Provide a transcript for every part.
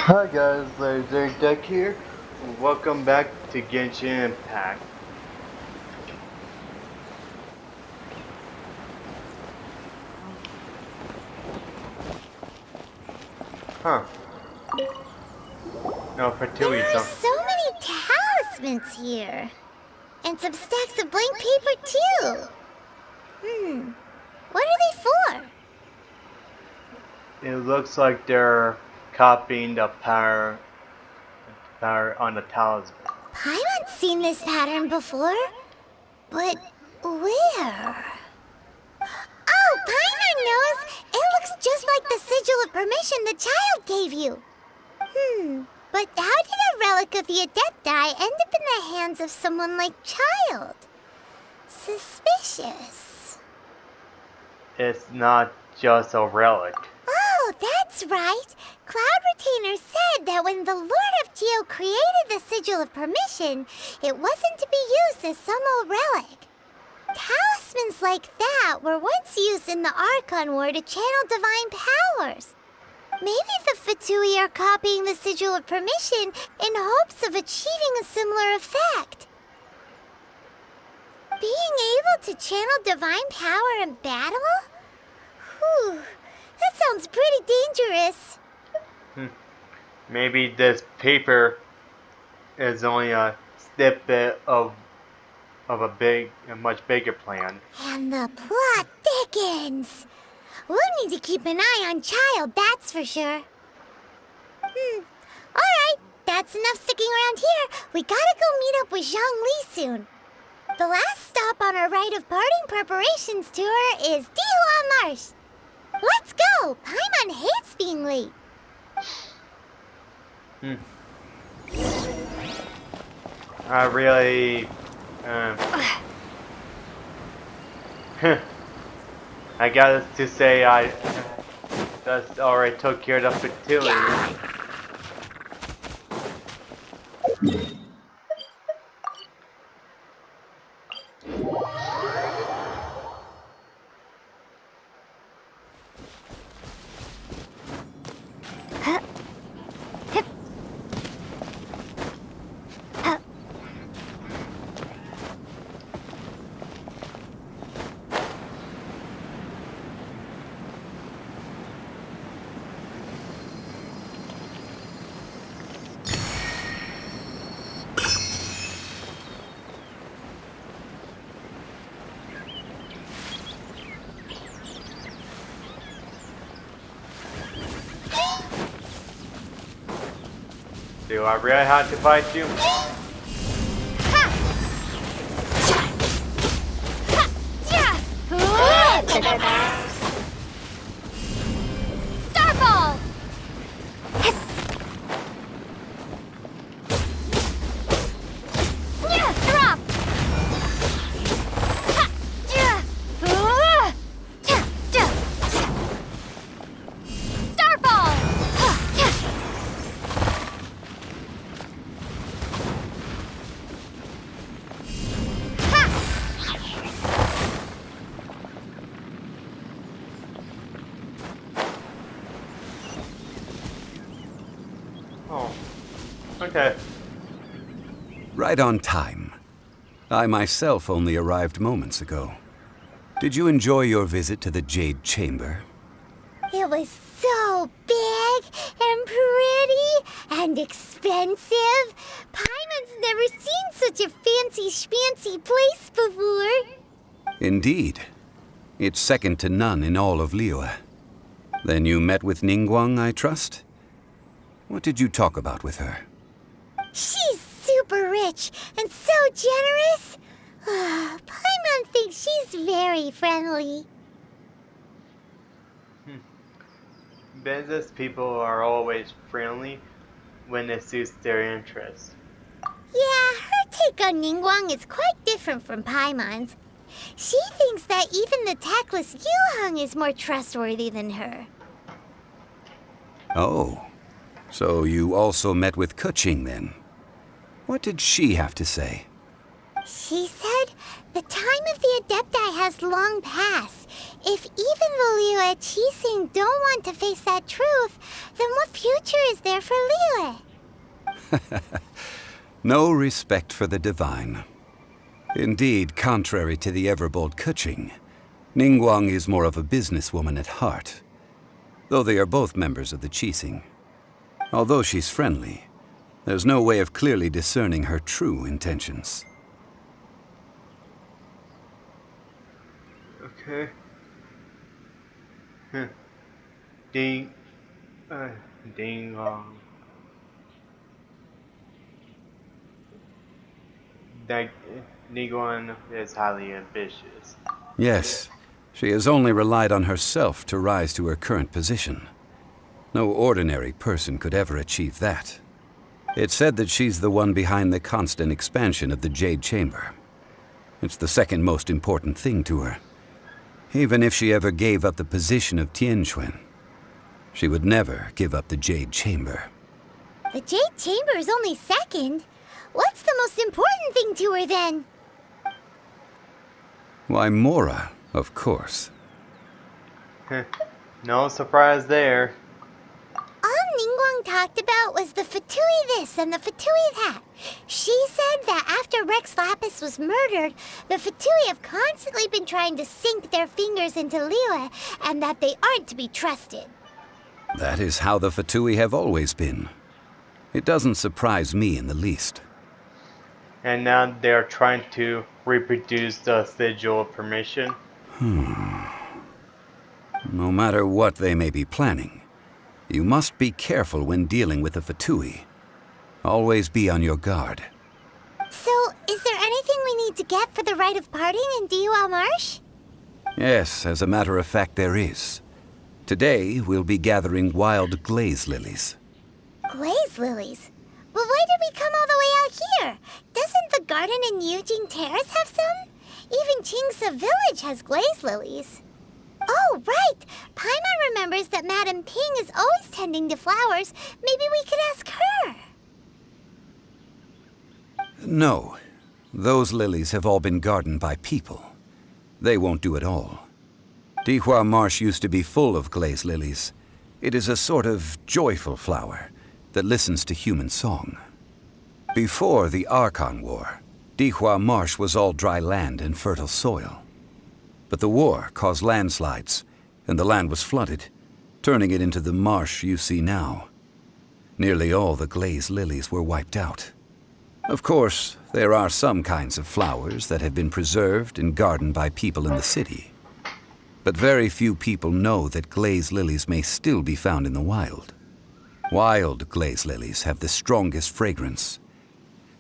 Hi guys, Laser Deck here. Welcome back to Genshin Impact. Huh. No, for There two are so. so many talismans here. And some stacks of blank paper, too. What are they for? It looks like they're copying the power on the talisman. Paimon's seen this pattern before. But where? Oh, Paimon knows! It looks just like the sigil of permission the child gave you. But how did a relic of the Adepti end up in the hands of someone like Child? Suspicious. It's not just a relic. Oh, that's right. Cloud Retainer said that when the Lord of Geo created the Sigil of Permission, it wasn't to be used as some old relic. Talismans like that were once used in the Archon War to channel divine powers. Maybe the Fatui are copying the Sigil of Permission in hopes of achieving a similar effect. Being able to channel divine power in battle? Whew, that sounds pretty dangerous. Maybe this paper is only a snippet of a much bigger plan. And the plot thickens. We'll need to keep an eye on Child, that's for sure. Alright, that's enough sticking around here. We gotta go meet up with Zhang Li soon. The last stop on our rite of parting preparations tour is Dihua Marsh. Let's go! Paimon hates being late. I really I got to say I just already took care of the fertility. Do I really have to fight you? Starball! Drop! Starball! Oh, okay. Right on time. I myself only arrived moments ago. Did you enjoy your visit to the Jade Chamber? It was so big and pretty and expensive. Paimon's never seen such a fancy schmancy place before. Indeed. It's second to none in all of Liyue. Then you met with Ningguang, I trust? What did you talk about with her? She's super rich and so generous. Paimon thinks she's very friendly. Business people are always friendly when it suits their interests. Yeah, her take on Ningguang is quite different from Paimon's. She thinks that even the tactless Yuheng is more trustworthy than her. Oh, so you also met with Keqing then? What did she have to say? She said the time of the Adepti has long passed. If even the Liyue Qixing don't want to face that truth, then what future is there for Liyue? No respect for the divine. Indeed, contrary to the ever-bold Keqing, Ningguang is more of a businesswoman at heart, though they are both members of the Qixing. Although she's friendly, there's no way of clearly discerning her true intentions. Okay. Ding. Ding. That Niguan is highly ambitious. Yes, she has only relied on herself to rise to her current position. No ordinary person could ever achieve that. It's said that she's the one behind the constant expansion of the Jade Chamber. It's the second most important thing to her. Even if she ever gave up the position of Tianquan, she would never give up the Jade Chamber. The Jade Chamber is only second. What's the most important thing to her then? Why, Mora, of course. No surprise there. All Ningguang talked about was the Fatui this and the Fatui that. She said that after Rex Lapis was murdered, the Fatui have constantly been trying to sink their fingers into Liyue, and that they aren't to be trusted. That is how the Fatui have always been. It doesn't surprise me in the least. And now they're trying to reproduce the sigil of permission. No matter what they may be planning, you must be careful when dealing with the Fatui. Always be on your guard. So, is there anything we need to get for the rite of parting in Diwa Marsh? Yes, as a matter of fact, there is. Today, we'll be gathering wild glaze lilies. Glaze lilies? But why did we come all the way out here? Doesn't the garden in Yujing Terrace have some? Even Qingse Village has glaze lilies. Oh, right! Paimon remembers that Madame Ping is always tending to flowers. Maybe we could ask her. No, those lilies have all been gardened by people. They won't do it all. Dihua Marsh used to be full of glaze lilies. It is a sort of joyful flower that listens to human song. Before the Archon War, Dihua Marsh was all dry land and fertile soil. But the war caused landslides, and the land was flooded, turning it into the marsh you see now. Nearly all the glaze lilies were wiped out. Of course, there are some kinds of flowers that have been preserved and gardened by people in the city. But very few people know that glaze lilies may still be found in the wild. Wild glaze lilies have the strongest fragrance.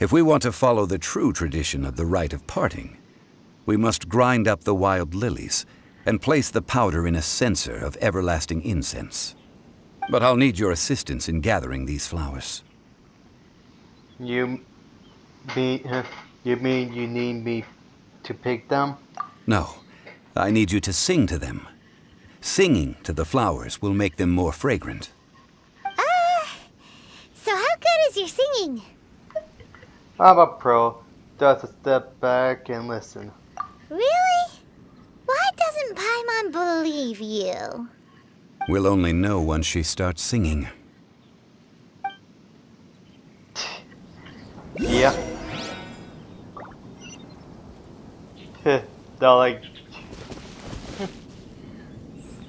If we want to follow the true tradition of the rite of parting, we must grind up the wild lilies and place the powder in a censer of everlasting incense. But I'll need your assistance in gathering these flowers. You mean you need me to pick them? No, I need you to sing to them. Singing to the flowers will make them more fragrant. So how good is your singing? I'm a pro. Just a step back and listen. Really? Why doesn't Paimon believe you? We'll only know once she starts singing. Yeah. They're like...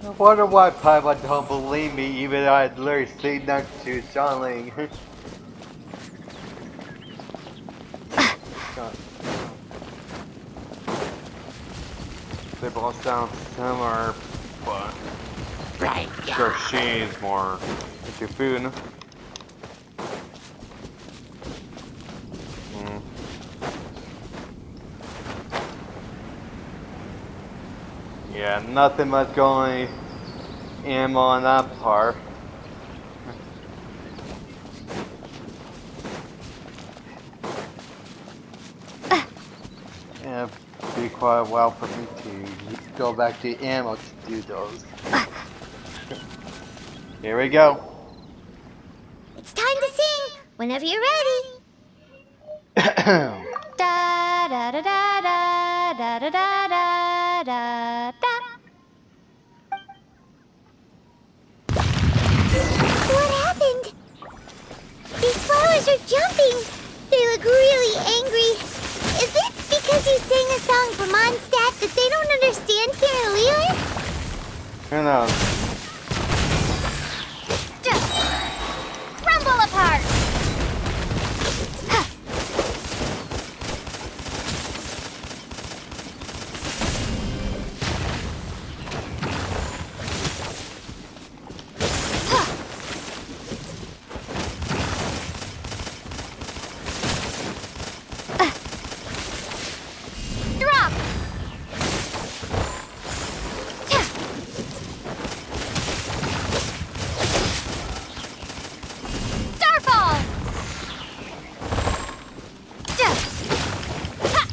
I wonder why Paimon don't believe me, even though I literally sit next to Xiangling. They both sound similar, but Right. sure she's more into food. Yeah, nothing much going ammo on that part. Yeah, be quite a while for me to go back to ammo to do those. Here we go. It's time to sing whenever you're ready. Da da da da da da da da da da da. stars are jumping. They look really angry. Is it because you sang a song for Mondstadt that they don't understand here in Liyue? Who knows? Crumble apart! Drop! Starfall! Drop! Drop!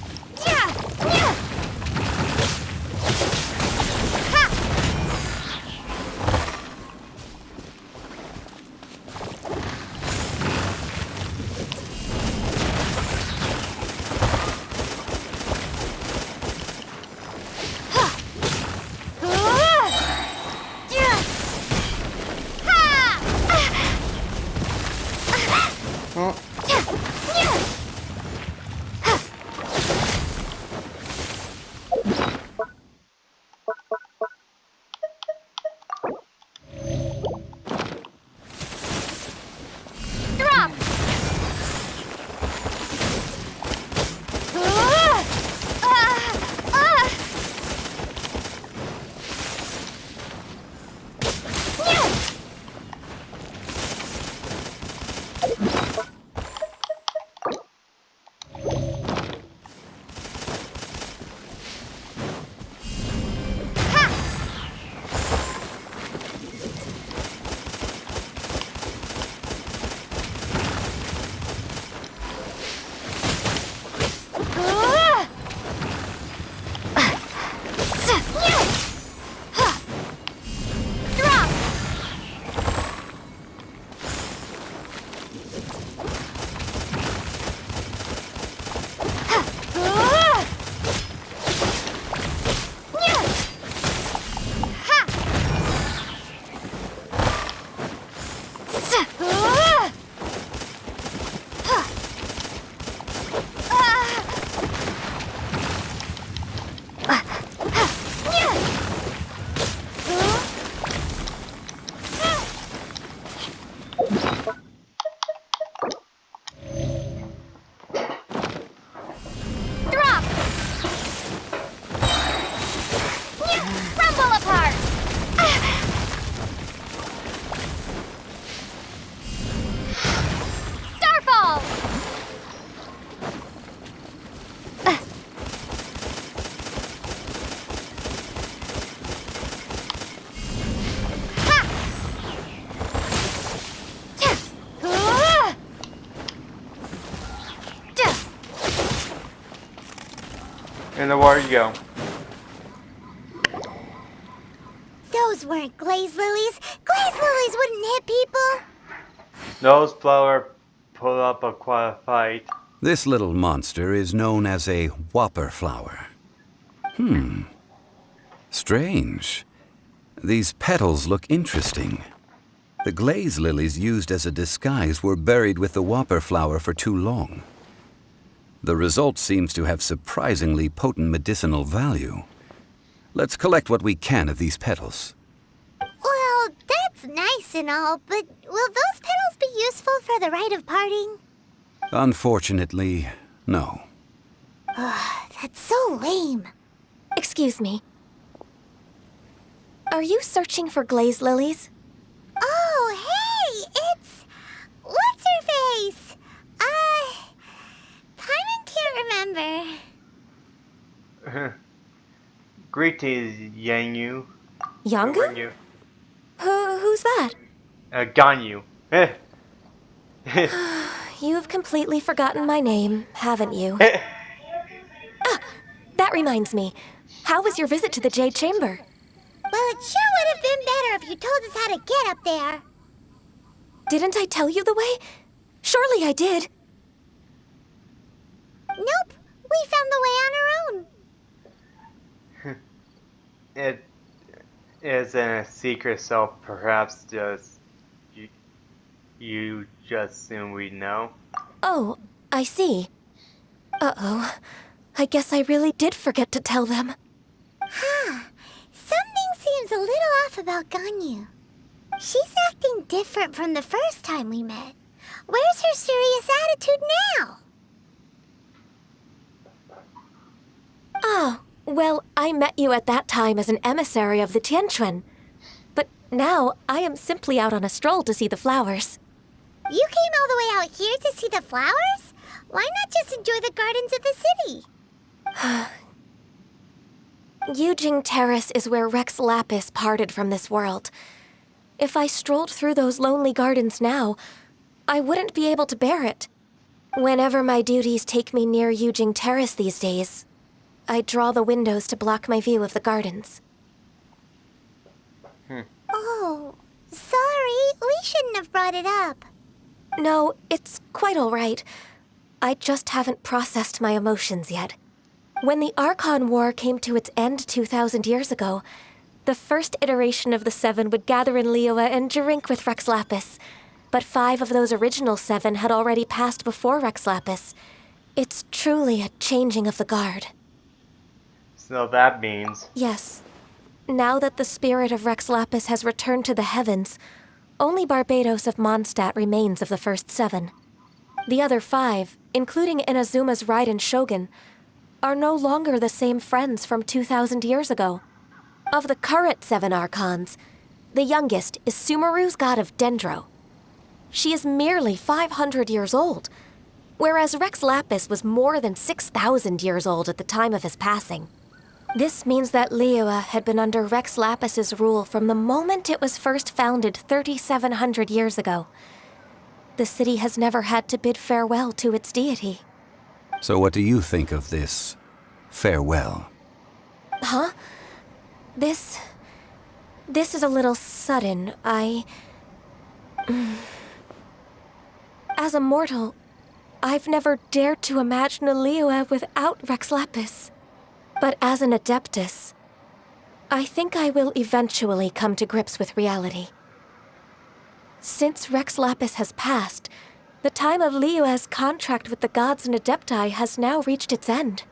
Drop! Crumble apart! Starfall! In the water you go. Those weren't glaze lilies. Glaze lilies wouldn't hit people. Those flower pull up a fight. This little monster is known as a whopper flower. Strange. These petals look interesting. The glaze lilies used as a disguise were buried with the whopper flower for too long. The result seems to have surprisingly potent medicinal value. Let's collect what we can of these petals. Well, that's nice and all, but will those petals be useful for the rite of parting? Unfortunately, no. That's so lame. Excuse me. Are you searching for glaze lilies? Oh, hey, it's... What's her face? Paimon can't remember. Greetings, Yanyu. Yangu? Who's that? Ganyu. You've completely forgotten my name, haven't you? That reminds me. How was your visit to the Jade Chamber? Well, it sure would have been better if you told us how to get up there. Didn't I tell you the way? Surely I did. Nope, we found the way on our own. It isn't a secret, so perhaps just you just assume we know. Oh, I see. Uh-oh. I guess I really did forget to tell them. Huh. Something seems a little off about Ganyu. She's acting different from the first time we met. Where's her serious attitude now? Oh, well, I met you at that time as an emissary of the Tianquan. But now I am simply out on a stroll to see the flowers. You came all the way out here to see the flowers? Why not just enjoy the gardens of the city? Yujing Terrace is where Rex Lapis parted from this world. If I strolled through those lonely gardens now, I wouldn't be able to bear it. Whenever my duties take me near Yujing Terrace these days, I draw the windows to block my view of the gardens. Oh, sorry. We shouldn't have brought it up. No, it's quite all right. I just haven't processed my emotions yet. When the Archon War came to its end 2,000 years ago, the first iteration of the Seven would gather in Liyue and drink with Rex Lapis. But 5 of those original 7 had already passed before Rex Lapis. It's truly a changing of the guard. So that means... Yes. Now that the spirit of Rex Lapis has returned to the heavens, only Barbados of Mondstadt remains of the first 7. The other 5, including Inazuma's Raiden Shogun, are no longer the same friends from 2,000 years ago. Of the current 7 Archons, the youngest is Sumeru's god of Dendro. She is merely 500 years old, whereas Rex Lapis was more than 6,000 years old at the time of his passing. This means that Liyue had been under Rex Lapis's rule from the moment it was first founded 3,700 years ago. The city has never had to bid farewell to its deity. So what do you think of this farewell? Huh? This is a little sudden. As a mortal, I've never dared to imagine a Liyue without Rex Lapis. But as an Adeptus, I think I will eventually come to grips with reality. Since Rex Lapis has passed, the time of Liyue's contract with the gods and Adepti has now reached its end.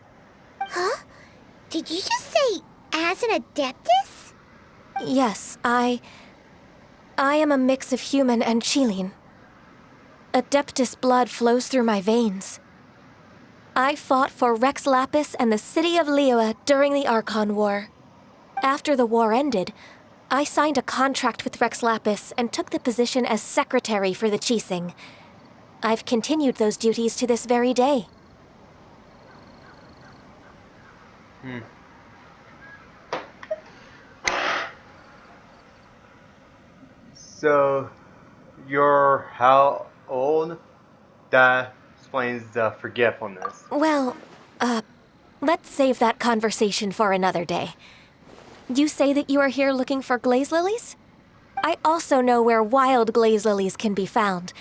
Huh? Did you just say, as an Adeptus? Yes, I am a mix of human and Chilean. Adeptus blood flows through my veins. I fought for Rex Lapis and the city of Liyue during the Archon War. After the war ended, I signed a contract with Rex Lapis and took the position as secretary for the Qixing. I've continued those duties to this very day. So, you're how old? That explains the forgetfulness. Well, let's save that conversation for another day. You say that you are here looking for glaze lilies? I also know where wild glaze lilies can be found.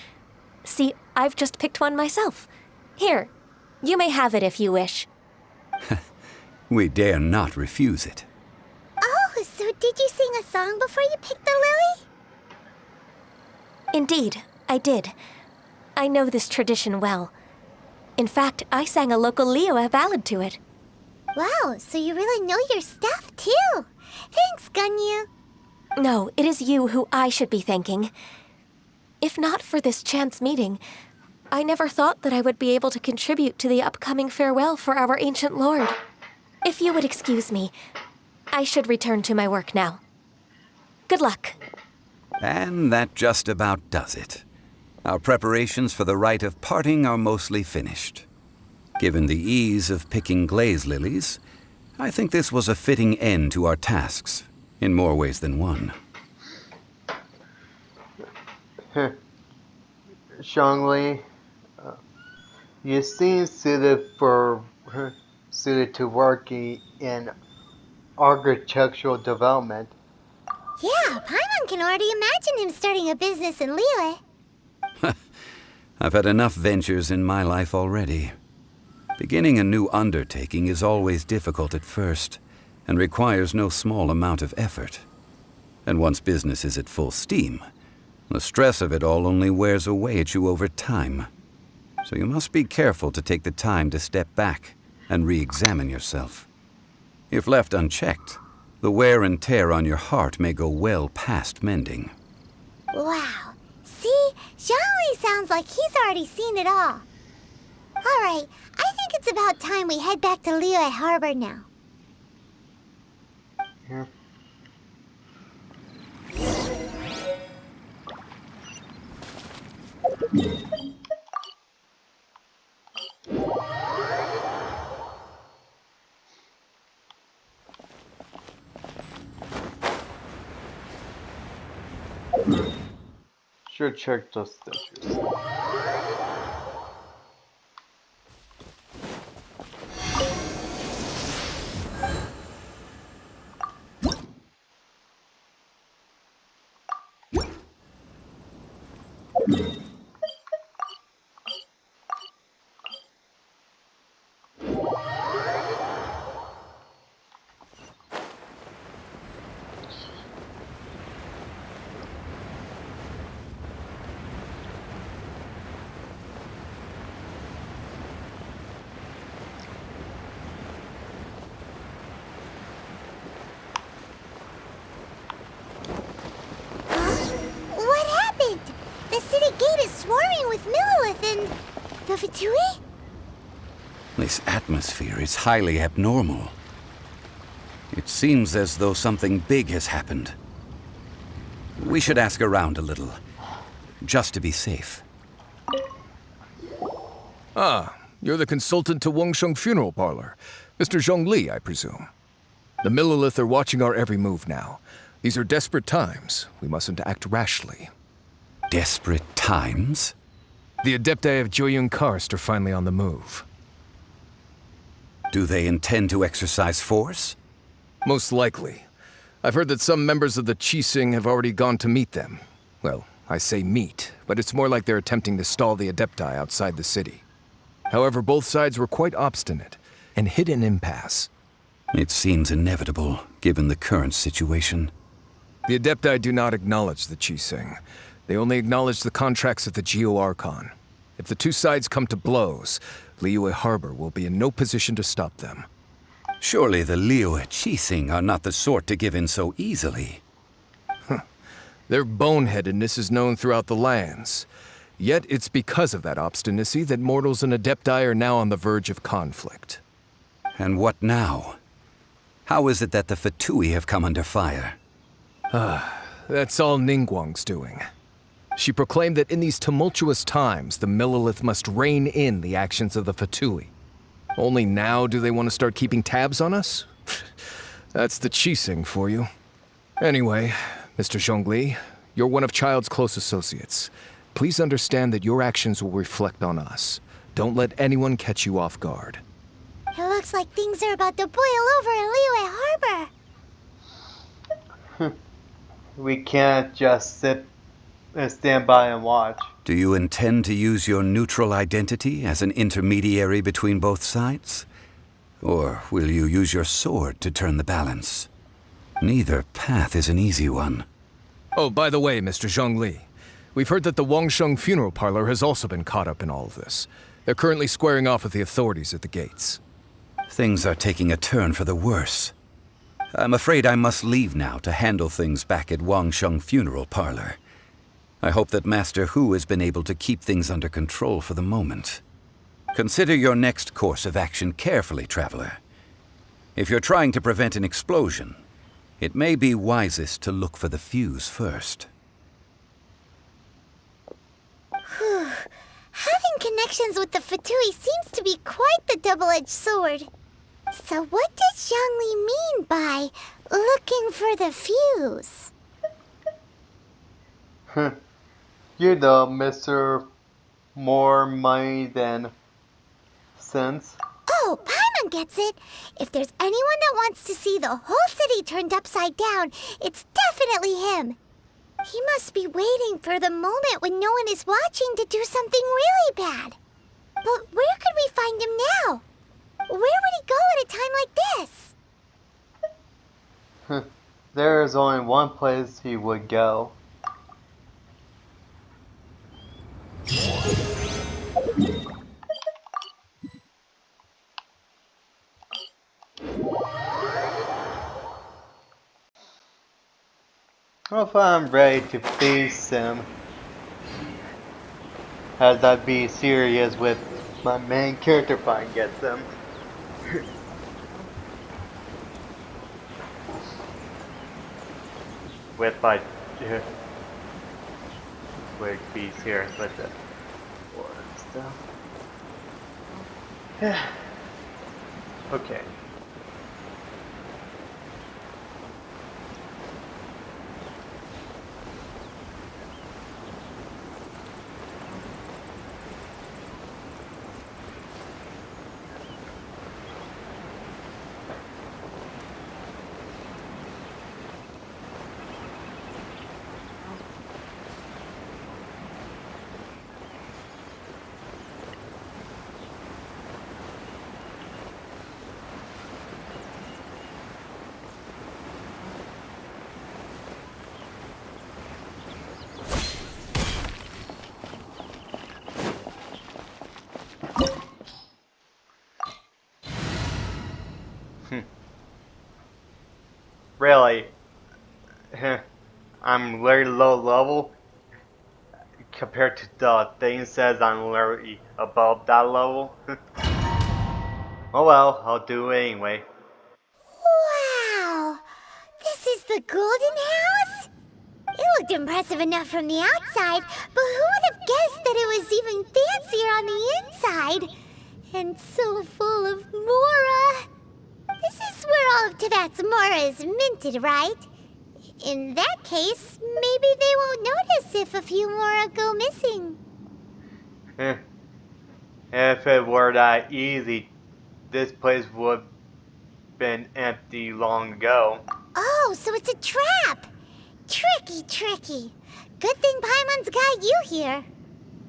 See, I've just picked one myself. Here, you may have it if you wish. We dare not refuse it. Oh, so did you sing a song before you picked the lily? Indeed, I did. I know this tradition well. In fact, I sang a local Liyue ballad to it. Wow, so you really know your stuff, too. Thanks, Ganyu. No, it is you who I should be thanking. If not for this chance meeting, I never thought that I would be able to contribute to the upcoming farewell for our ancient lord. If you would excuse me, I should return to my work now. Good luck. And that just about does it. Our preparations for the rite of parting are mostly finished. Given the ease of picking glaze lilies, I think this was a fitting end to our tasks, in more ways than one. Shangli, you seem suited to working in architectural development. Yeah, Paimon can already imagine him starting a business in Liyue. I've had enough ventures in my life already. Beginning a new undertaking is always difficult at first, and requires no small amount of effort. And once business is at full steam, the stress of it all only wears away at you over time. So you must be careful to take the time to step back and re-examine yourself. If left unchecked, the wear and tear on your heart may go well past mending. Wow. See? Zhongli sounds like he's already seen it all. Alright, I think it's about time we head back to Liyue Harbor now. Yeah. Should check those statues. What happened? The city gate is swarming with Millilith and... the Fatui? This atmosphere is highly abnormal. It seems as though something big has happened. We should ask around a little, just to be safe. Ah, you're the consultant to Wangsheng Funeral Parlor. Mr. Zhongli, I presume. The Millilith are watching our every move now. These are desperate times. We mustn't act rashly. Desperate times? The Adepti of Joyun Karst are finally on the move. Do they intend to exercise force? Most likely. I've heard that some members of the Qixing have already gone to meet them. Well, I say meet, but it's more like they're attempting to stall the Adepti outside the city. However, both sides were quite obstinate and hit an impasse. It seems inevitable, given the current situation. The Adepti do not acknowledge the Qixing. They only acknowledge the contracts of the Geo-Archon. If the two sides come to blows, Liyue Harbor will be in no position to stop them. Surely the Liyue Qixing are not the sort to give in so easily. Their boneheadedness is known throughout the lands. Yet it's because of that obstinacy that mortals and Adepti are now on the verge of conflict. And what now? How is it that the Fatui have come under fire? That's all Ningguang's doing. She proclaimed that in these tumultuous times, the Millilith must rein in the actions of the Fatui. Only now do they want to start keeping tabs on us? That's the Qixing for you. Anyway, Mr. Zhongli, you're one of Child's close associates. Please understand that your actions will reflect on us. Don't let anyone catch you off guard. It looks like things are about to boil over in Liyue Harbor. We can't just sit and stand by and watch. Do you intend to use your neutral identity as an intermediary between both sides? Or will you use your sword to turn the balance? Neither path is an easy one. Oh, by the way, Mr. Zhongli, we've heard that the Wangsheng Funeral Parlor has also been caught up in all of this. They're currently squaring off with the authorities at the gates. Things are taking a turn for the worse. I'm afraid I must leave now to handle things back at Wangsheng Funeral Parlor. I hope that Master Hu has been able to keep things under control for the moment. Consider your next course of action carefully, Traveler. If you're trying to prevent an explosion, it may be wisest to look for the fuse first. Having connections with the Fatui seems to be quite the double-edged sword. So what does Zhongli mean by looking for the fuse? You know, Mr. More money than sense. Oh, Paimon gets it. If there's anyone that wants to see the whole city turned upside down, it's definitely him. He must be waiting for the moment when no one is watching to do something really bad. But where could we find him now? Where would he go at a time like this? There is only one place he would go. If I'm ready to face him, as I'd be serious with my main character if I can get them. With my would be serious with the war and stuff. Okay. Really, I'm very low level compared to the thing says I'm very above that level. Oh well, I'll do it anyway. Wow! This is the Golden House? It looked impressive enough from the outside, but who would have guessed that it was even fancier on the inside? And so full of Mora! This is where all of Teyvat's Mora is minted, right? In that case, maybe they won't notice if a few Mora go missing. If it were that easy, this place would have been empty long ago. Oh, so it's a trap! Tricky, tricky. Good thing Paimon's got you here.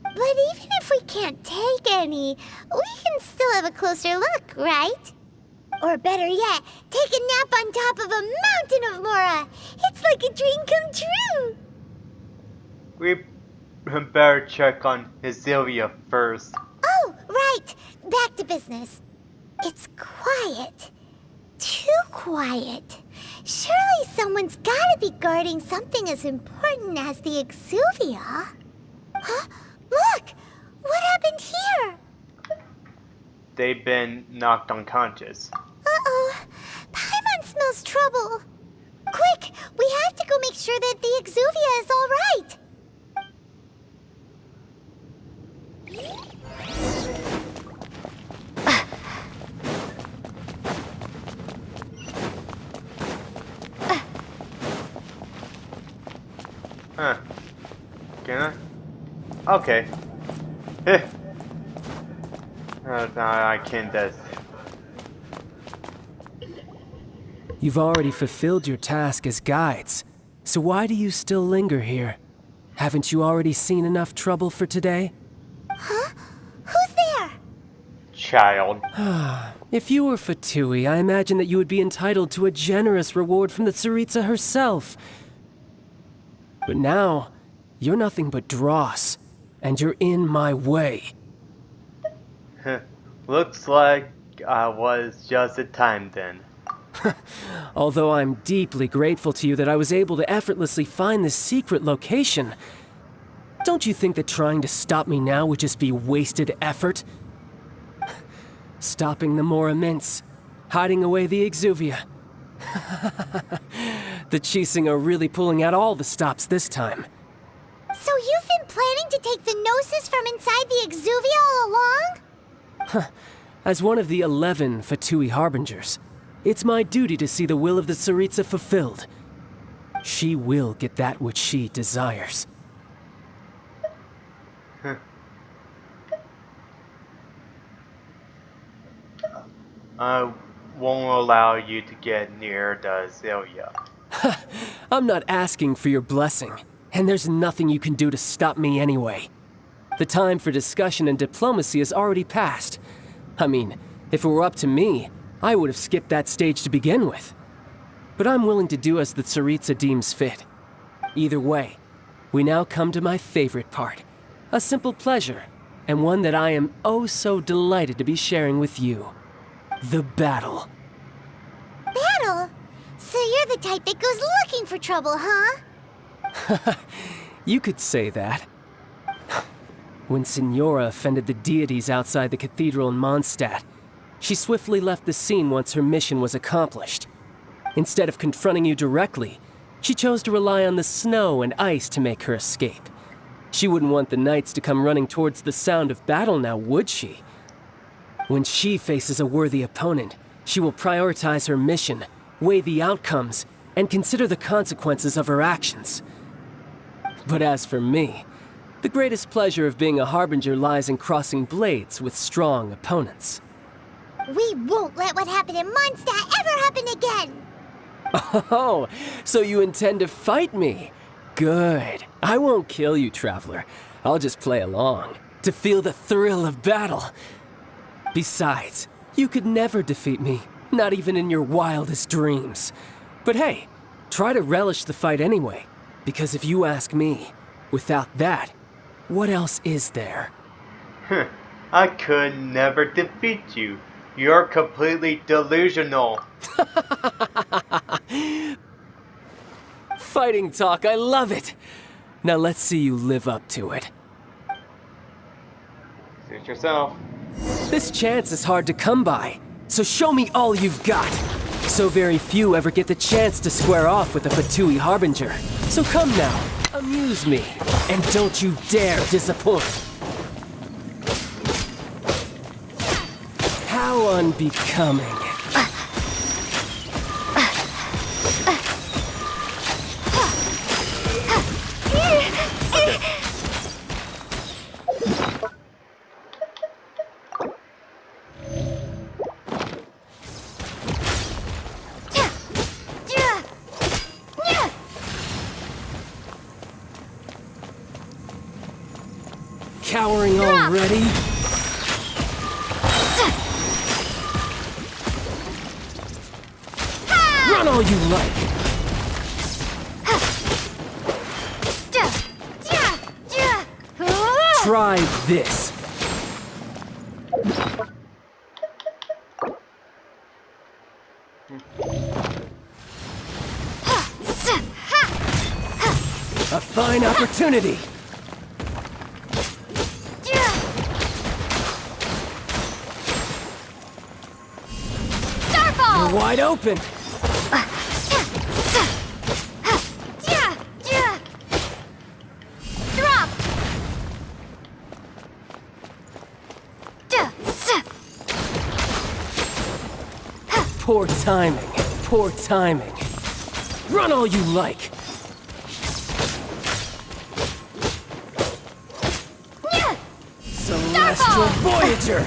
But even if we can't take any, we can still have a closer look, right? Or better yet, take a nap on top of a mountain of Mora. It's like a dream come true. We better check on Sylvia first. Oh, right. Back to business. It's quiet. Too quiet. Surely someone's gotta be guarding something as important as the Exuvia. Huh? Look! What happened here? They've been knocked unconscious. Uh-oh. Paimon smells trouble. Quick! We have to go make sure that the Exuvia is all right. Huh. Can I? Okay. No, I can't just. You've already fulfilled your task as guides, so why do you still linger here? Haven't you already seen enough trouble for today? Huh? Who's there? Child. If you were Fatui, I imagine that you would be entitled to a generous reward from the Tsaritsa herself. But now, you're nothing but dross, and you're in my way. Looks like I was just in time then. Although I'm deeply grateful to you that I was able to effortlessly find this secret location, don't you think that trying to stop me now would just be wasted effort? Stopping the Mora Mints, hiding away the Exuvia. The Chising are really pulling out all the stops this time. So you've been planning to take the Gnosis from inside the Exuvia all along? As one of the 11 Fatui Harbingers, it's my duty to see the will of the Tsaritsa fulfilled. She will get that which she desires. I won't allow you to get near the Zelia. I'm not asking for your blessing, and there's nothing you can do to stop me anyway. The time for discussion and diplomacy has already passed. I mean, if it were up to me, I would have skipped that stage to begin with. But I'm willing to do as the Tsaritsa deems fit. Either way, we now come to my favorite part. A simple pleasure, and one that I am oh so delighted to be sharing with you. The battle. Battle? So you're the type that goes looking for trouble, huh? You could say that. When Signora offended the deities outside the cathedral in Mondstadt, she swiftly left the scene once her mission was accomplished. Instead of confronting you directly, she chose to rely on the snow and ice to make her escape. She wouldn't want the knights to come running towards the sound of battle now, would she? When she faces a worthy opponent, she will prioritize her mission, weigh the outcomes, and consider the consequences of her actions. But as for me, the greatest pleasure of being a harbinger lies in crossing blades with strong opponents. We won't let what happened in Mondstadt ever happen again! Oh, so you intend to fight me? Good. I won't kill you, Traveler. I'll just play along, to feel the thrill of battle. Besides, you could never defeat me, not even in your wildest dreams. But hey, try to relish the fight anyway, because if you ask me, without that, what else is there? I could never defeat you. You're completely delusional. Fighting talk, I love it! Now let's see you live up to it. Suit yourself. This chance is hard to come by, so show me all you've got. So very few ever get the chance to square off with a Fatui Harbinger. So come now, amuse me, and don't you dare disappoint. How unbecoming. Cowering already? Run all you like! Try this. A fine opportunity. You're wide open. Poor timing. Poor timing. Run all you like. Celestial Voyager!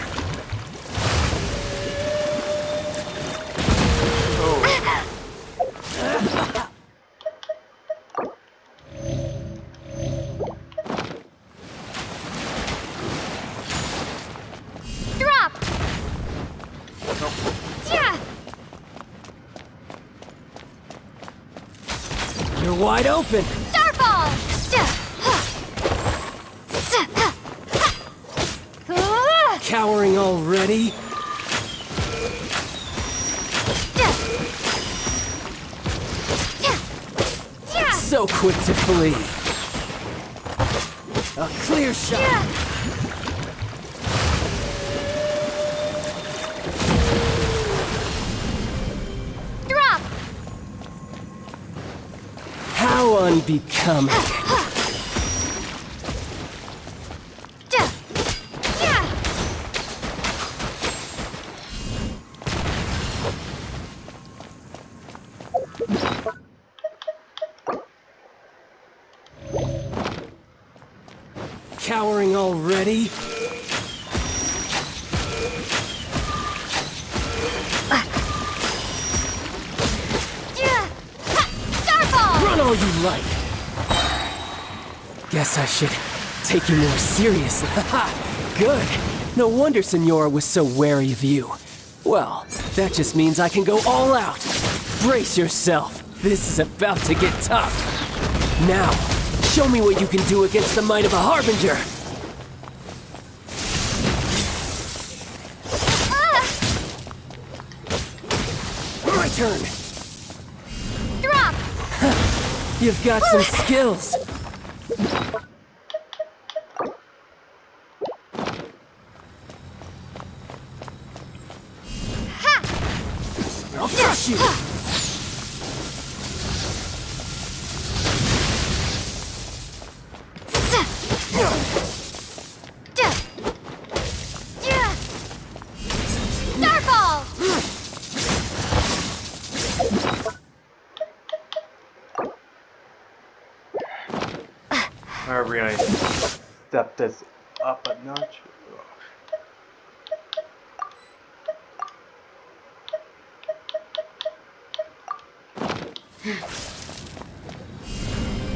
You're wide open! Starfall! Cowering already? So quick to flee. A clear shot. Drop! How unbecoming. Cowering already? Starfall! Run all you like! Guess I should take you more seriously. Good. No wonder Signora was so wary of you. Well, that just means I can go all out. Brace yourself. This is about to get tough. Now, show me what you can do against the might of a Harbinger! My turn! Drop! You've got some skills. I'll crush you. Starfall! I really step this up a notch.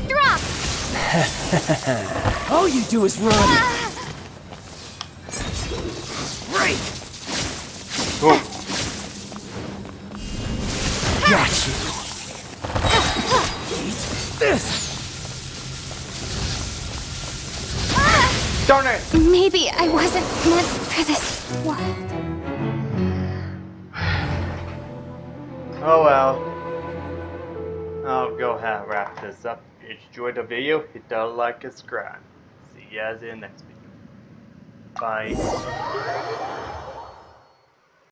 Drop! All you do is run. Right. Oh, Got you. Eat this. darn it! Maybe I wasn't meant for this world. Oh well. I'll go ahead and wrap this up. If you enjoyed the video, hit that like and subscribe. See you guys in the next video. Bye.